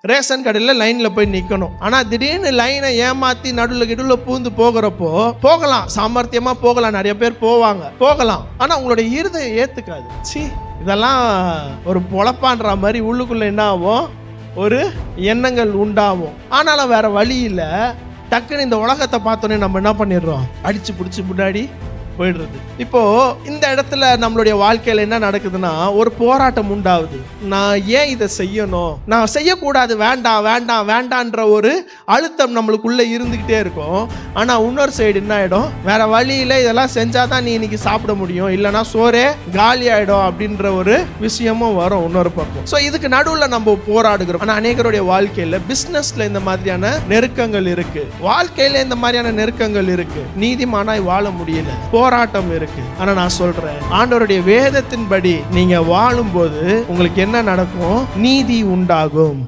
Ration கடையில் லைனில் போய் நிற்கணும். ஆனால் திடீர்னு லைனை ஏமாற்றி நடுவில் பூந்து போகிறப்போ போகலாம், சாமர்த்தியமாக போகலாம், நிறைய பேர் போகலாம். ஆனால் உங்களுடைய இருதயம் ஏற்றுக்காது. இதெல்லாம் ஒரு பொழப்பான்ற மாதிரி உள்ளுக்குள்ளே என்ன ஆகும், ஒரு எண்ணங்கள் உண்டாகும். ஆனாலும் வேற வழி இல்லை. டக்குன்னு இந்த உலகத்தை பார்த்தோன்னே நம்ம என்ன பண்ணிடுறோம், அடிச்சு பிடிச்சி முன்னாடி போயிடுறது. இப்போ இந்த இடத்துல நம்மளுடைய வாழ்க்கையில என்ன நடக்குதுன்னா, ஒரு போராட்டம் உண்டாகுது. நான் ஏன் இதை செய்யணும், நான் செய்யக்கூடாது, வேண்டான்ற ஒரு அழுத்தம் நம்மளுக்குள்ள இருந்துகிட்டே இருக்கும். ஆனா இன்னொரு சைடு என்ன ஆயிடும், வேற வழியில இதெல்லாம் செஞ்சாதான் நீ இன்னைக்கு சாப்பிட முடியும், இல்லைன்னா சோறே காலி ஆயிடும் அப்படின்ற ஒரு விஷயமும் வரும் இன்னொரு பக்கம். ஸோ இதுக்கு நடுவுல நம்ம போராடுகிறோம். ஆனா அநேகருடைய வாழ்க்கையில பிசினஸ்ல இந்த மாதிரியான நெருக்கங்கள் இருக்கு, வாழ்க்கையில இந்த மாதிரியான நெருக்கங்கள் இருக்கு, நீதிமானாய் வாழ முடியல, போராட்டம் இருக்கு. ஆனா நான் சொல்றேன், ஆண்டவருடைய வேதத்தின்படி நீங்க வாழும்போது உங்களுக்கு என்ன நடக்கும், நீதி உண்டாகும்.